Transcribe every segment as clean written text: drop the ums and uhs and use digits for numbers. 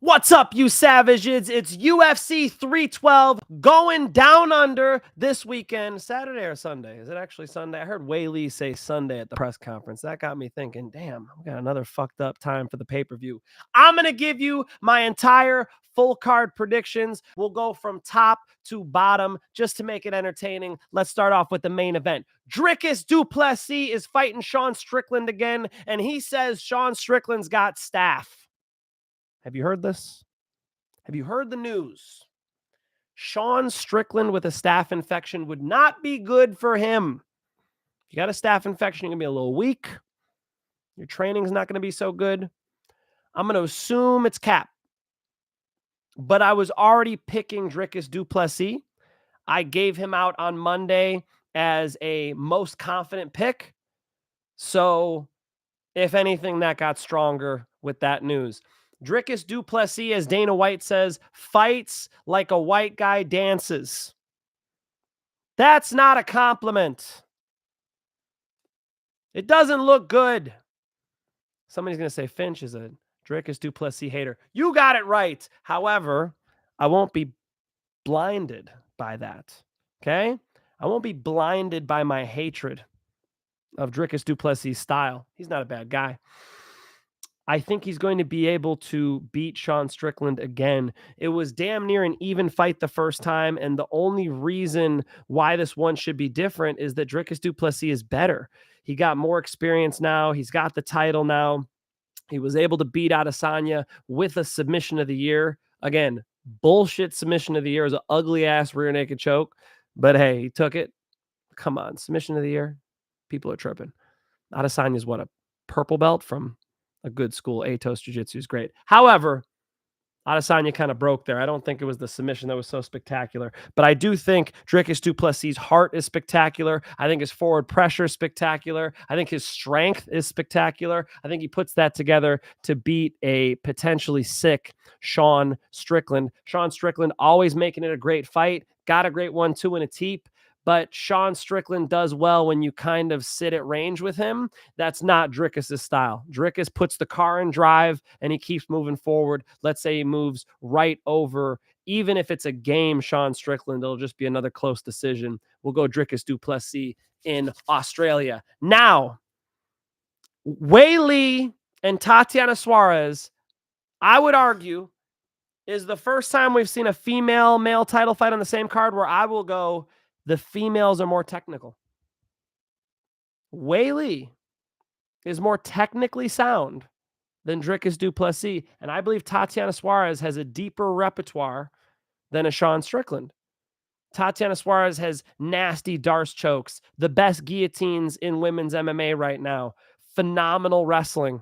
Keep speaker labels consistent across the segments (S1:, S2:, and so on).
S1: What's up, you savages? It's UFC 312 going down under this weekend. Saturday or Sunday? Is it actually Sunday? I heard Weili say Sunday at the press conference. That got me thinking, damn, we got another fucked up time for the pay-per-view. I'm going to give you my entire full card predictions. We'll go from top to bottom just to make it entertaining. Let's start off with the main event. Dricus du Plessis is fighting Sean Strickland again, and he says Sean Strickland's got STAPH. Have you heard this? Have you heard the news? Sean Strickland with a staph infection would not be good for him. If you got a staph infection, you're going to be a little weak. Your training's not going to be so good. I'm going to assume it's cap. But I was already picking Dricus du Plessis. I gave him out on Monday as a most confident pick. So, if anything, that got stronger with that news. Dricus du Plessis, as Dana White says, fights like a white guy dances. That's not a compliment. It doesn't look good. Somebody's going to say Finch is a Dricus du Plessis hater. You got it right. However, I won't be blinded by that. Okay? I won't be blinded by my hatred of Dricus du Plessis' style. He's not a bad guy. I think he's going to be able to beat Sean Strickland again. It was damn near an even fight the first time, and the only reason why this one should be different is that Dricus du Plessis is better. He got more experience now. He's got the title now. He was able to beat Adesanya with a submission of the year. Again, bullshit submission of the year. It was an ugly-ass rear naked choke, but hey, he took it. Come on, submission of the year? People are tripping. Adesanya's what, a purple belt from a good school. Atos Jiu-Jitsu is great. However, Adesanya kind of broke there. I don't think it was the submission that was so spectacular, but I do think Dricus du Plessis' heart is spectacular. I think his forward pressure is spectacular. I think his strength is spectacular. I think he puts that together to beat a potentially sick Sean Strickland. Sean Strickland always making it a great fight. Got a great 1-2 and a teep. But Sean Strickland does well when you kind of sit at range with him. That's not Dricus' style. Dricus puts the car in drive and he keeps moving forward. Let's say he moves right over. Even if it's a game, Sean Strickland, it'll just be another close decision. We'll go Dricus du Plessis in Australia. Now, Weili and Tatiana Suarez, I would argue, is the first time we've seen a female-male title fight on the same card where I will go, the females are more technical. Weili is more technically sound than Dricus du Plessis, and I believe Tatiana Suarez has a deeper repertoire than a Sean Strickland. Tatiana Suarez has nasty Darce chokes, the best guillotines in women's MMA right now, phenomenal wrestling.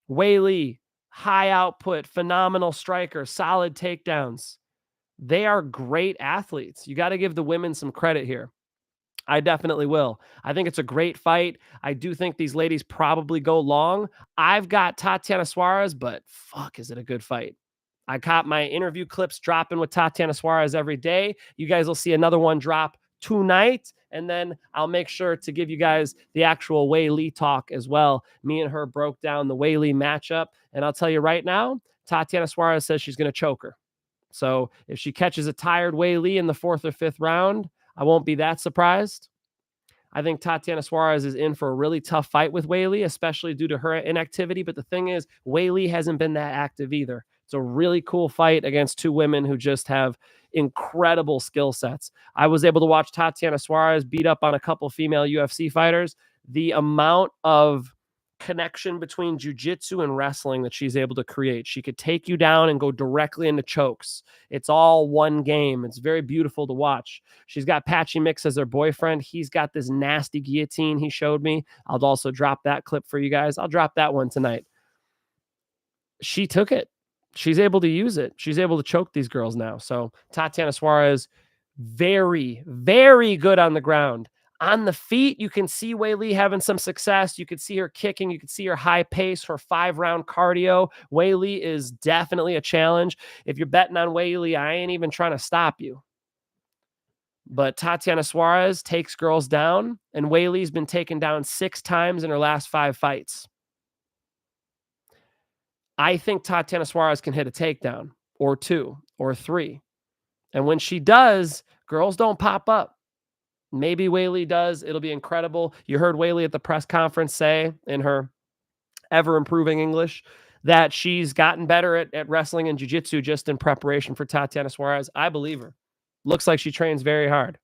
S1: Weili, high output, phenomenal striker, solid takedowns. They are great athletes. You got to give the women some credit here. I definitely will. I think it's a great fight. I do think these ladies probably go long. I've got Tatiana Suarez, but fuck, is it a good fight? I caught my interview clips dropping with Tatiana Suarez every day. You guys will see another one drop tonight, and then I'll make sure to give you guys the actual Weili talk as well. Me and her broke down the Weili matchup, and I'll tell you right now, Tatiana Suarez says she's going to choke her. So if she catches a tired Weili in the 4th or 5th round, I won't be that surprised. I think Tatiana Suarez is in for a really tough fight with Weili, especially due to her inactivity. But the thing is, Weili hasn't been that active either. It's a really cool fight against two women who just have incredible skill sets. I was able to watch Tatiana Suarez beat up on a couple female UFC fighters. The amount of connection between jiu-jitsu and wrestling that she's able to create. She could take you down and go directly into chokes. It's all one game. It's very beautiful to watch. She's got Patchy Mix as her boyfriend. He's got this nasty guillotine he showed me. I'll also drop that clip for you guys. I'll drop that one tonight. She took it. She's able to use it. She's able to choke these girls now. So Tatiana Suarez, very, very good on the ground. On the feet, you can see Weili having some success. You could see her kicking. You could see her high pace, her 5-round cardio. Weili is definitely a challenge. If you're betting on Weili, I ain't even trying to stop you. But Tatiana Suarez takes girls down, and Weili's been taken down 6 times in her last 5 fights. I think Tatiana Suarez can hit a takedown or two or three. And when she does, girls don't pop up. Maybe Weili does. It'll be incredible. You heard Weili at the press conference say in her ever improving English that she's gotten better at wrestling and jiu-jitsu just in preparation for Tatiana Suarez. I believe her. Looks like she trains very hard.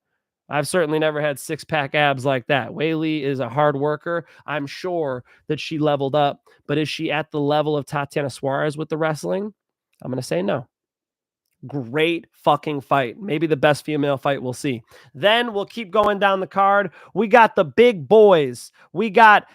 S1: I've certainly never had six-pack abs like that. Weili is a hard worker. I'm sure that she leveled up, but is she at the level of Tatiana Suarez with the wrestling? I'm going to say no. Great fucking fight. Maybe the best female fight we'll see. Then we'll keep going down the card. We got the big boys. We got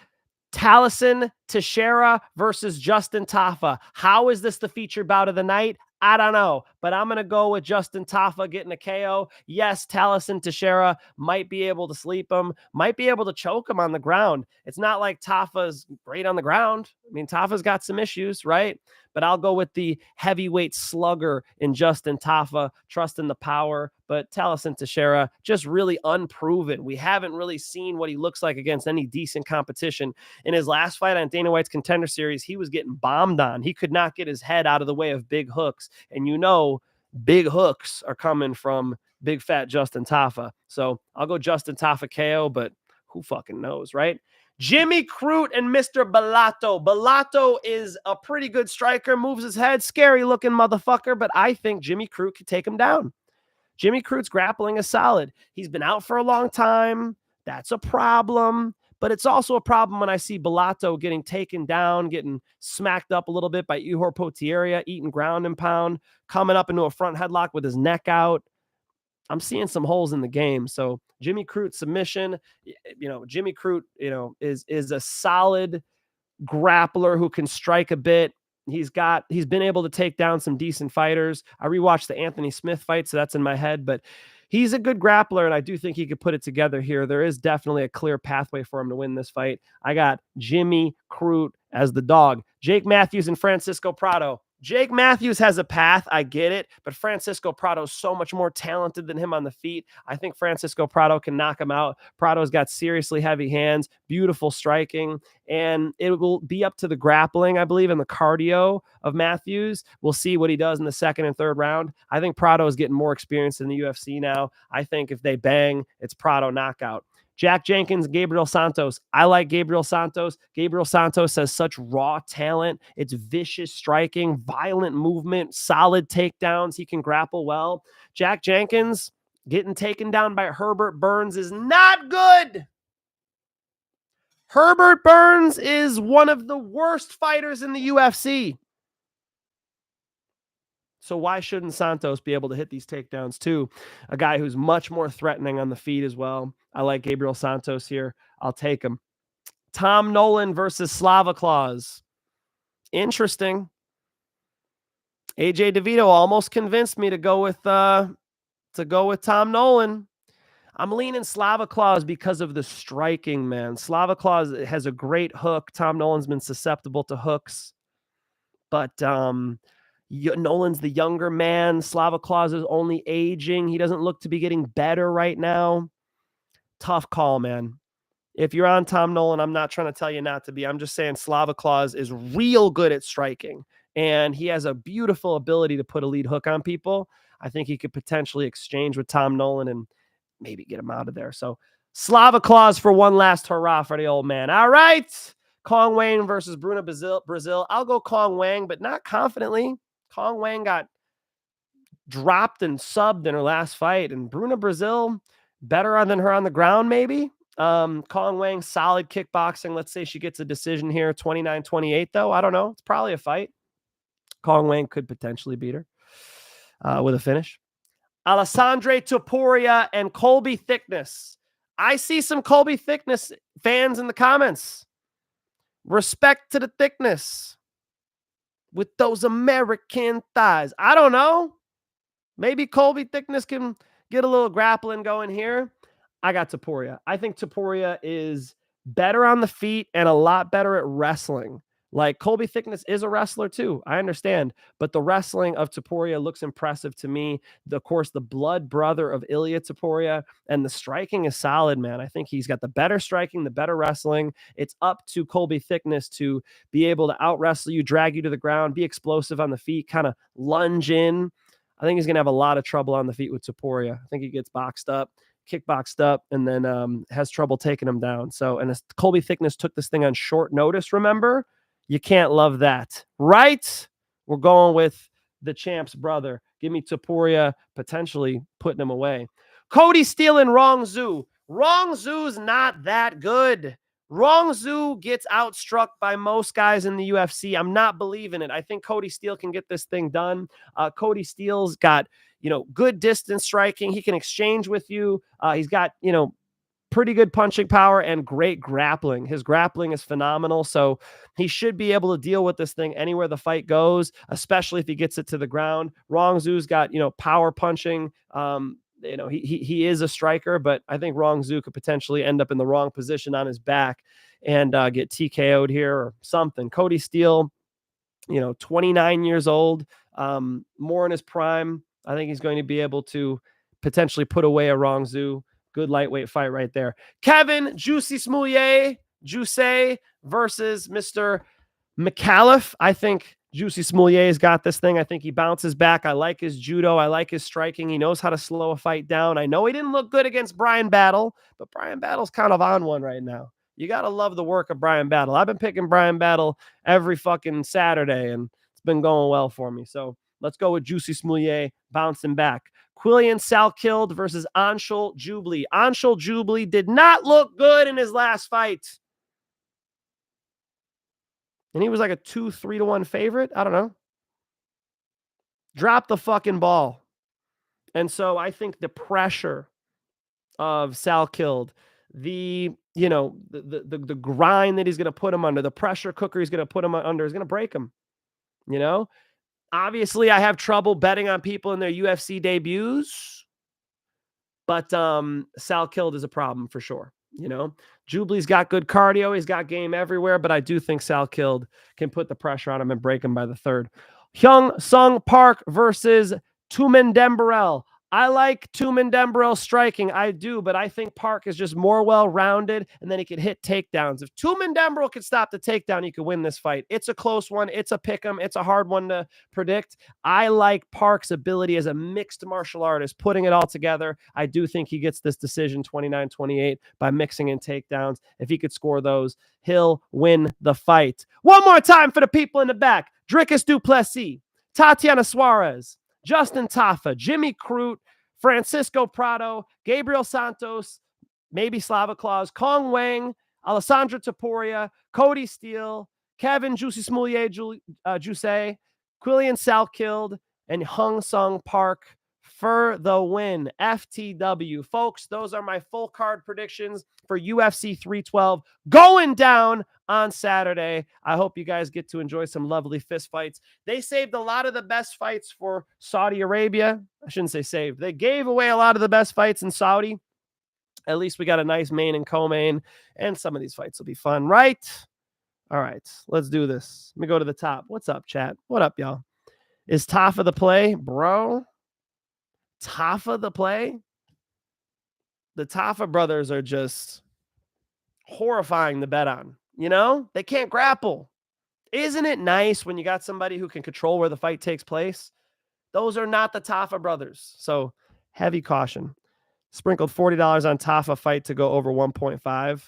S1: Tallison Teixeira versus Justin Tafa. How is this the featured bout of the night? I don't know, but I'm going to go with Justin Tafa getting a KO. Yes, Tallison Teixeira might be able to sleep him, might be able to choke him on the ground. It's not like Tafa's great on the ground. I mean, Tafa's got some issues, right? But I'll go with the heavyweight slugger in Justin Tafa, trusting the power. But Tallison Teixeira, just really unproven. We haven't really seen what he looks like against any decent competition. In his last fight on Dana White's Contender Series, he was getting bombed on. He could not get his head out of the way of big hooks. And you know, big hooks are coming from big fat Justin Tafa. So I'll go Justin Tafa KO, but who fucking knows, right? Jimmy Crute and Mr. Bellato. Bellato is a pretty good striker, moves his head, scary looking motherfucker, but I think Jimmy Crute could take him down. Jimmy Crute's grappling is solid. He's been out for a long time. That's a problem. But it's also a problem when I see Bellato getting taken down, getting smacked up a little bit by Ihor Potieria, eating ground and pound, coming up into a front headlock with his neck out. I'm seeing some holes in the game. So Jimmy Crute submission, Jimmy Crute, is a solid grappler who can strike a bit. He's been able to take down some decent fighters. I rewatched the Anthony Smith fight, so that's in my head, but he's a good grappler, and I do think he could put it together here. There is definitely a clear pathway for him to win this fight. I got Jimmy Crute as the dog. Jake Matthews and Fracisco Prado. Jake Matthews has a path. I get it. But Fracisco Prado is so much more talented than him on the feet. I think Fracisco Prado can knock him out. Prado's got seriously heavy hands, beautiful striking, and it will be up to the grappling, I believe, and the cardio of Matthews. We'll see what he does in the second and third round. I think Prado is getting more experience in the UFC now. I think if they bang, it's Prado knockout. Jack Jenkins, Gabriel Santos. I like Gabriel Santos. Gabriel Santos has such raw talent. It's vicious striking, violent movement, solid takedowns. He can grapple well. Jack Jenkins getting taken down by Herbert Burns is not good. Herbert Burns is one of the worst fighters in the UFC. So why shouldn't Santos be able to hit these takedowns too? A guy who's much more threatening on the feet as well. I like Gabriel Santos here. I'll take him. Tom Nolan versus Slavaclaus. Interesting. AJ DeVito almost convinced me to go with Tom Nolan. I'm leaning Slavaclaus because of the striking, man. Slavaclaus has a great hook. Tom Nolan's been susceptible to hooks. But Nolan's the younger man. Slavaclaus is only aging. He doesn't look to be getting better right now. Tough call, man. If you're on Tom Nolan, I'm not trying to tell you not to be. I'm just saying Slavaclaus is real good at striking, and he has a beautiful ability to put a lead hook on people. I think he could potentially exchange with Tom Nolan and maybe get him out of there. So Slavaclaus for one last hurrah for the old man. All right. Cong Wang versus Bruna Brasil. I'll go Cong Wang, but not confidently. Cong Wang got dropped and subbed in her last fight, and Bruna Brasil better than her on the ground, maybe. Cong Wang, solid kickboxing. Let's say she gets a decision here, 29-28, though. I don't know. It's probably a fight. Cong Wang could potentially beat her with a finish. Alessandre Topuria and Colby Thicknesse. I see some Colby Thicknesse fans in the comments. Respect to the Thicknesse with those American thighs. I don't know. Maybe Colby Thicknesse can get a little grappling going here. I got Topuria. I think Topuria is better on the feet and a lot better at wrestling. Like Colby Thicknesse is a wrestler too. I understand, but the wrestling of Topuria looks impressive to me. Of course, the blood brother of Ilya Topuria, and the striking is solid, man. I think he's got the better striking, the better wrestling. It's up to Colby Thicknesse to be able to out wrestle you, drag you to the ground, be explosive on the feet, kind of lunge in. I think he's going to have a lot of trouble on the feet with Topuria. I think he gets boxed up, kickboxed up, and then has trouble taking him down. So, and Colby Thicknesse took this thing on short notice, remember? You can't love that, right? We're going with the champ's brother. Give me Topuria potentially putting him away. Kody Steele and Wrong Zhu. Wrong Zhu's not that good. Wrong Zhu gets outstruck by most guys in the UFC. I'm not believing it. I think Kody Steele can get this thing done. Kody Steele's got, good distance striking. He can exchange with you. He's got, pretty good punching power and great grappling. His grappling is phenomenal. So he should be able to deal with this thing anywhere the fight goes, especially if he gets it to the ground. Wrong Zhu's got, power punching. He is a striker, but I think Wrong Zhu could potentially end up in the wrong position on his back and get TKO'd here or something. Kody Steele, 29 years old, more in his prime. I think he's going to be able to potentially put away a Wrong Zhu. Good lightweight fight right there. Kevin Juicy Smoulier, Juicy versus Mr. McAuliffe. I think Juicy Smollier's got this thing. I think he bounces back. I like his judo. I like his striking. He knows how to slow a fight down. I know he didn't look good against Brian Battle, but Brian Battle's kind of on one right now. You got to love the work of Brian Battle. I've been picking Brian Battle every fucking Saturday, and it's been going well for me. So let's go with Juicy Smoulier bouncing back. Quillian Salkilde versus Anshul Jubilee. Anshul Jubilee did not look good in his last fight. And he was like a 2-3-1 favorite. I don't know. Drop the fucking ball. And so I think the pressure of Salkilde, the grind that he's going to put him under, the pressure cooker he's going to put him under is going to break him. Obviously, I have trouble betting on people in their UFC debuts, but Salkilde is a problem for sure. Jubilee's got good cardio. He's got game everywhere, but I do think Salkilde can put the pressure on him and break him by the third. Hyung Sung Park versus Tumen Dembarel. I like Tumen Dembarel striking. I do, but I think Park is just more well-rounded, and then he can hit takedowns. If Tumen Dembarel can stop the takedown, he could win this fight. It's a close one. It's a pick'em. It's a hard one to predict. I like Park's ability as a mixed martial artist, putting it all together. I do think he gets this decision 29-28 by mixing in takedowns. If he could score those, he'll win the fight. One more time for the people in the back. Dricus du Plessis, Tatiana Suarez, Justin Tafa, Jimmy Crute, Francisco Prado, Gabriel Santos, maybe Slavaclaus, Cong Wang, Alessandre Topuria, Kody Steele, Kevin Juicy Smoulier, Juicy, Quillian Salkilde, and Hyung Sung Park for the win. FTW. Folks, those are my full card predictions for UFC 312 going down on Saturday. I hope you guys get to enjoy some lovely fist fights. They saved a lot of the best fights for Saudi Arabia. I shouldn't say saved. They gave away a lot of the best fights in Saudi. At least we got a nice main and co-main, and some of these fights will be fun, right? All right, let's do this. Let me go to the top. What's up, chat? What up, y'all? Is Tafa the play, bro? Tafa the play? The Tafa brothers are just horrifying to bet on. They can't grapple. Isn't it nice when you got somebody who can control where the fight takes place? Those are not the Tafa brothers. So heavy caution. Sprinkled $40 on Tafa fight to go over 1.5.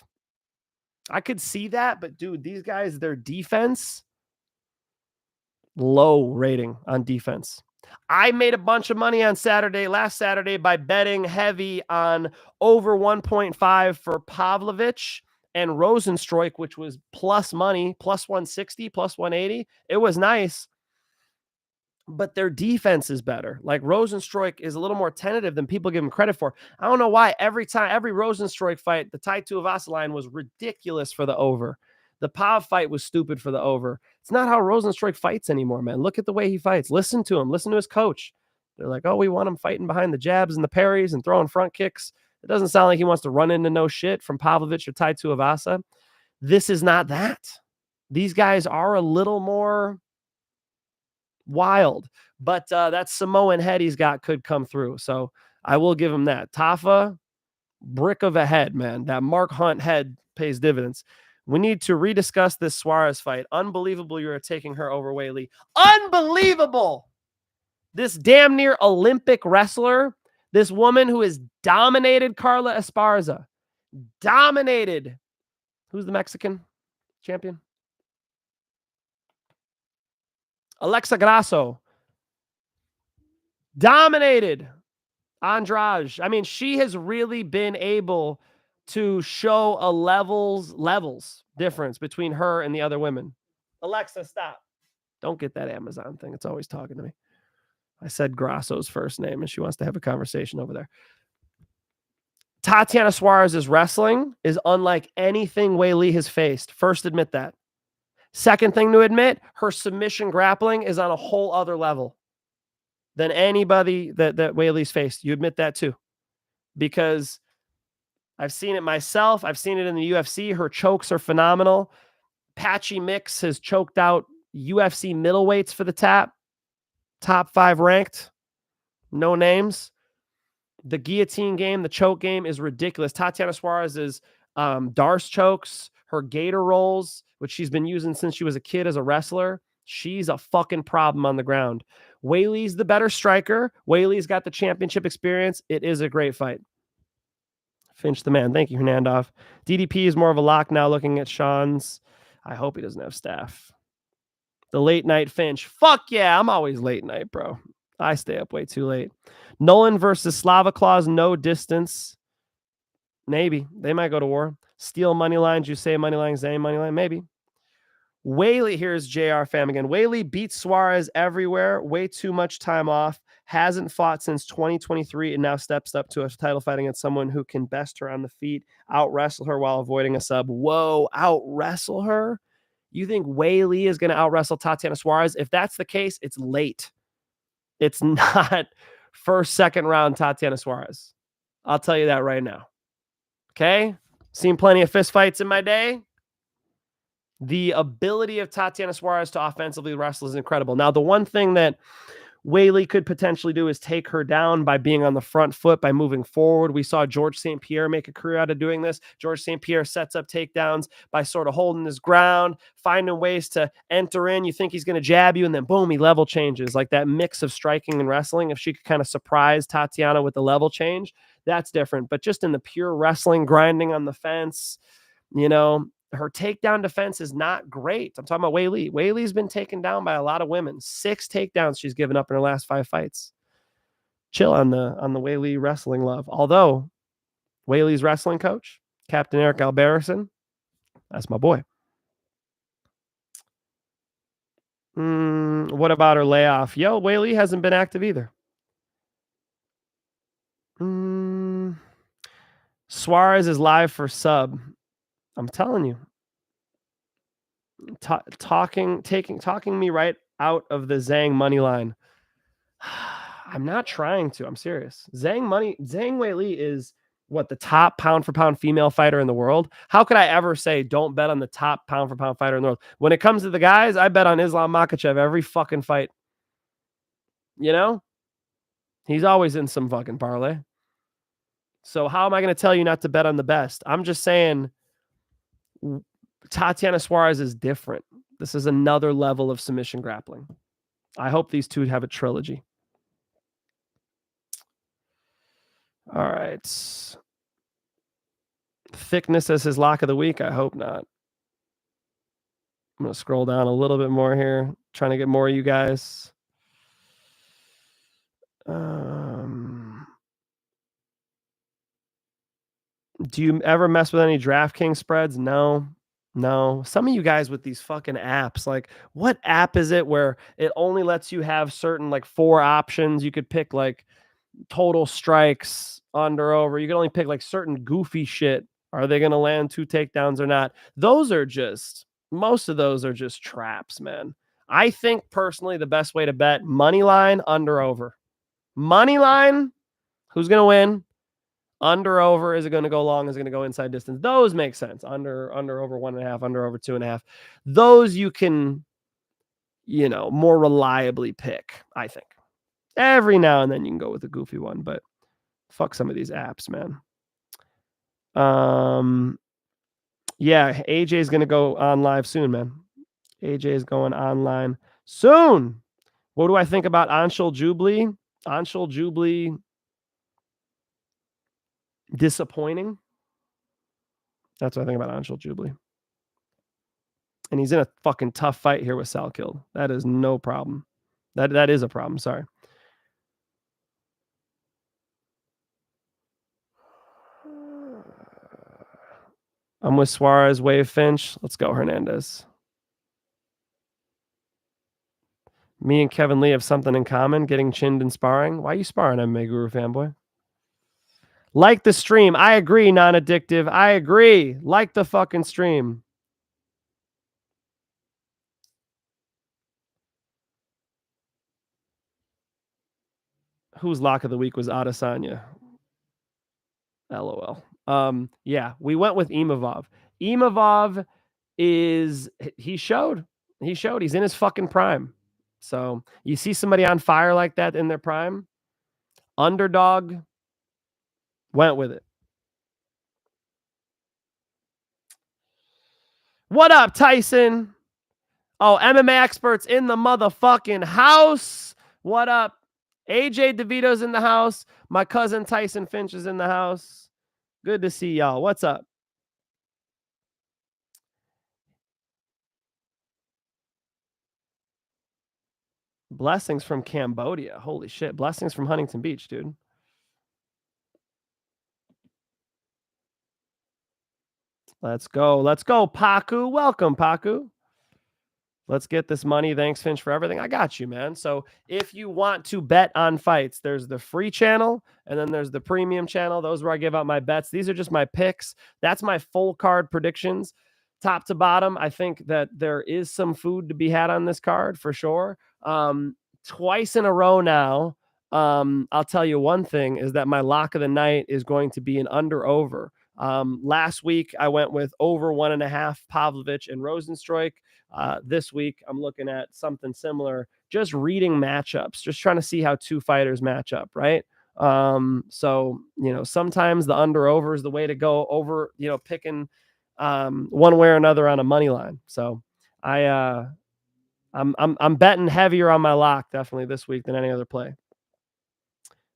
S1: I could see that, but dude, these guys, their defense, low rating on defense. I made a bunch of money on last Saturday, by betting heavy on over 1.5 for Pavlovich and Rosenstruik, which was plus money, plus 160, plus 180. It was nice, but their defense is better. Like Rosenstruik is a little more tentative than people give him credit for. I don't know why. Every Rosenstruik fight, the Tai Tuivasa line was ridiculous for the over. The Pav fight was stupid for the over. It's not how Rosenstruik fights anymore, man. Look at the way he fights. Listen to him. Listen to his coach. They're like, oh, we want him fighting behind the jabs and the parries and throwing front kicks. It doesn't sound like he wants to run into no shit from Pavlovich or Tai Tuivasa. This is not that. These guys are a little more wild, but that Samoan head he's got could come through. So I will give him that. Tafa, brick of a head, man. That Mark Hunt head pays dividends. We need to rediscuss this Suarez fight. Unbelievable you're taking her over Weili. Unbelievable. This damn near Olympic wrestler, this woman who has dominated Carla Esparza. Dominated. Who's the Mexican champion? Alexa Grasso. Dominated Andrade. I mean, she has really been able to show a levels difference between her and the other women. Alexa, stop. Don't get that Amazon thing. It's always talking to me. I said Grasso's first name, and she wants to have a conversation over there. Tatiana Suarez's wrestling is unlike anything Weili has faced. First, admit that. Second thing to admit, her submission grappling is on a whole other level than anybody that Weili's faced. You admit that too. Because I've seen it myself. I've seen it in the UFC. Her chokes are phenomenal. Patchy Mix has choked out UFC middleweights for the top 5 ranked. No names. The guillotine game, the choke game is ridiculous. Tatiana Suarez's Darce chokes, her gator rolls, which she's been using since she was a kid as a wrestler. She's a fucking problem on the ground. Weili's the better striker. Weili's got the championship experience. It is a great fight. Finch the man. Thank you, Hernandov. DDP is more of a lock now looking at Sean's. I hope he doesn't have staff. The late night Finch. Fuck yeah, I'm always late night, bro. I stay up way too late. Nolan versus Slavaclaus, no distance. Maybe. They might go to war. Steele money line, Jusei money line, Zhang money line, maybe. Weili, here's JR fam again. Weili beats Suarez everywhere. Way too much time off. Hasn't fought since 2023 and now steps up to a title fight against someone who can best her on the feet, out wrestle her while avoiding a sub. Whoa, out wrestle her? You think Weili is going to out wrestle Tatiana Suarez? If that's the case, it's late. It's not first, second round Tatiana Suarez. I'll tell you that right now. Okay? Seen plenty of fist fights in my day. The ability of Tatiana Suarez to offensively wrestle is incredible. Now, the one thing that Weili could potentially do is take her down by being on the front foot, by moving forward. We saw George St. Pierre make a career out of doing this. George St. Pierre sets up takedowns by sort of holding his ground, finding ways to enter in. You think he's going to jab you, and then boom, he level changes. Like that mix of striking and wrestling. If she could kind of surprise Tatiana with the level change, that's different. But just in the pure wrestling, grinding on the fence, you know, her takedown defense is not great. I'm talking about Weili. Weili's been taken down by a lot of women. 6 takedowns she's given up in her last 5 fights. Chill on the Weili wrestling love. Although Weili's wrestling coach, Captain Eric Alberison, that's my boy. What about her layoff? Yo, Weili hasn't been active either. Suarez is live for sub. I'm telling you, talking me right out of the Zhang money line. I'm not trying to. I'm serious. Zhang Weili is what, the top pound for pound female fighter in the world. How could I ever say don't bet on the top pound for pound fighter in the world? When it comes to the guys, I bet on Islam Makhachev every fucking fight. You know, he's always in some fucking parlay. So how am I going to tell you not to bet on the best? I'm just saying Tatiana Suarez is different. This is another level of submission grappling. I hope these two have a trilogy. All right. Thickness as his lock of the week? I hope not. I'm going to scroll down a little bit more here, trying to get more of you guys. Do you ever mess with any DraftKings spreads? No. Some of you guys with these fucking apps, like what app is it where it only lets you have certain like 4 options? You could pick like total strikes, under, over. You can only pick like certain goofy shit. Are they going to land 2 takedowns or not? Most of those are just traps, man. I think personally the best way to bet, money line, under, over. Money line, who's going to win? Under over, is it going to go long? Is it going to go inside distance? Those make sense. Under over 1.5, under over 2.5. Those you can, more reliably pick, I think. Every now and then you can go with a goofy one, but fuck some of these apps, man. Yeah, AJ is going to go on live soon, man. AJ is going online soon. What do I think about Anshul Jubilee? Anshul Jubilee disappointing. That's what I think about Anshul Jubilee. And he's in a fucking tough fight here with Salkill. That is no problem. That is a problem. Sorry. I'm with Suarez, Wave, Finch. Let's go, Hernandez. Me and Kevin Lee have something in common, getting chinned and sparring. Why are you sparring, MMA Guru fanboy? Like the stream. I agree, non-addictive. I agree. Like the fucking stream. Whose lock of the week was Adesanya? LOL. Yeah, we went with Imavov. Imavov he showed. He's in his fucking prime. So you see somebody on fire like that in their prime, underdog, went with it. What up, Tyson? Oh, MMA experts in the motherfucking house. What up? AJ DeVito's in the house. My cousin Tyson Finch is in the house. Good to see y'all. What's up? Blessings from Cambodia. Holy shit. Blessings from Huntington Beach, dude. Let's go. Let's go, Paku. Welcome, Paku. Let's get this money. Thanks, Finch, for everything. I got you, man. So if you want to bet on fights, there's the free channel, and then there's the premium channel. Those where I give out my bets. These are just my picks. That's my full card predictions, top to bottom. I think that there is some food to be had on this card for sure. Twice in a row now, I'll tell you one thing is that my lock of the night is going to be an under-over. Last week, I went with over 1.5 Pavlovich and Rosenstruik. This week, I'm looking at something similar, just reading matchups, just trying to see how two fighters match up, right? So, sometimes the under-over is the way to go over, picking one way or another on a money line. So I'm betting heavier on my lock definitely this week than any other play.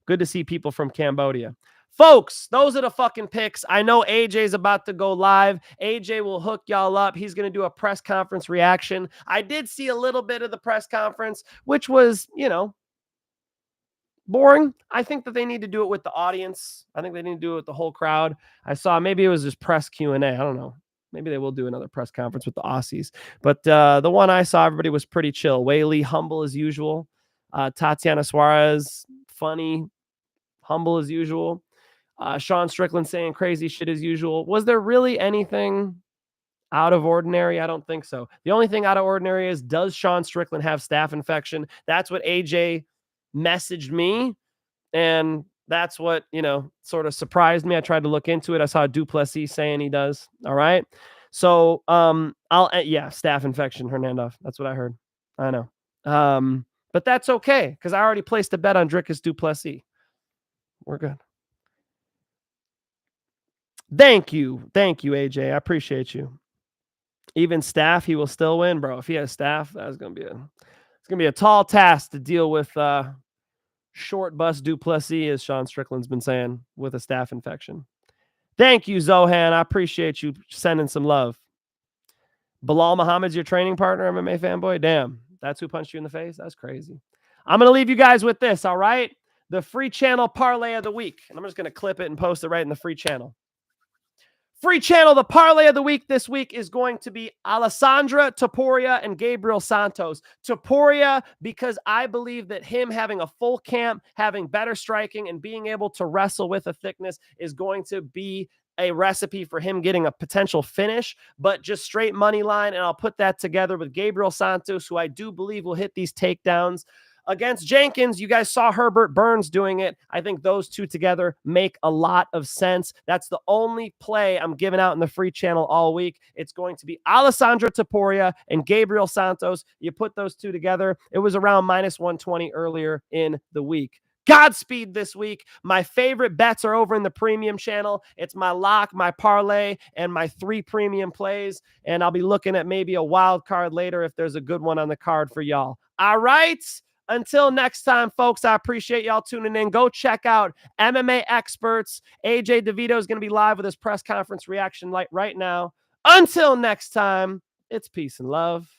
S1: Good to see people from Cambodia. Folks, those are the fucking picks. I know AJ's about to go live. AJ will hook y'all up. He's going to do a press conference reaction. I did see a little bit of the press conference, which was, boring. I think that they need to do it with the audience. I think they need to do it with the whole crowd. I saw maybe it was just press Q&A. I don't know. Maybe they will do another press conference with the Aussies. But the one I saw, everybody was pretty chill. Weili, humble as usual. Tatiana Suarez, funny, humble as usual. Sean Strickland saying crazy shit as usual. Was there really anything out of ordinary? I don't think so. The only thing out of ordinary is, does Sean Strickland have staph infection? That's what AJ messaged me. And that's what, sort of surprised me. I tried to look into it. I saw Plessis saying he does. All right. So, staph infection, Hernandez. That's what I heard. I know. But that's okay, because I already placed a bet on Dricus Plessis. We're good. Thank you, AJ. I appreciate you. Even staph, he will still win, bro. If he has staph, that's gonna be a tall task to deal with. Short bus Plessis, as Sean Strickland's been saying, with a staph infection. Thank you, Zohan. I appreciate you sending some love. Bilal Muhammad's your training partner, MMA fanboy. Damn, that's who punched you in the face. That's crazy. I'm gonna leave you guys with this. All right, the free channel parlay of the week, and I'm just gonna clip it and post it right in the free channel. Free channel, the parlay of the week this week is going to be Alessandre, Topuria, and Gabriel Santos. Topuria, because I believe that him having a full camp, having better striking, and being able to wrestle with a thickness is going to be a recipe for him getting a potential finish, but just straight money line. And I'll put that together with Gabriel Santos, who I do believe will hit these takedowns. Against Jenkins, you guys saw Herbert Burns doing it. I think those two together make a lot of sense. That's the only play I'm giving out in the free channel all week. It's going to be Alessandre Topuria and Gabriel Santos. You put those two together. It was around minus 120 earlier in the week. Godspeed this week. My favorite bets are over in the premium channel. It's my lock, my parlay, and my 3 premium plays. And I'll be looking at maybe a wild card later if there's a good one on the card for y'all. All right. Until next time, folks, I appreciate y'all tuning in. Go check out MMA Experts. AJ DeVito is going to be live with his press conference reaction right now. Until next time, it's peace and love.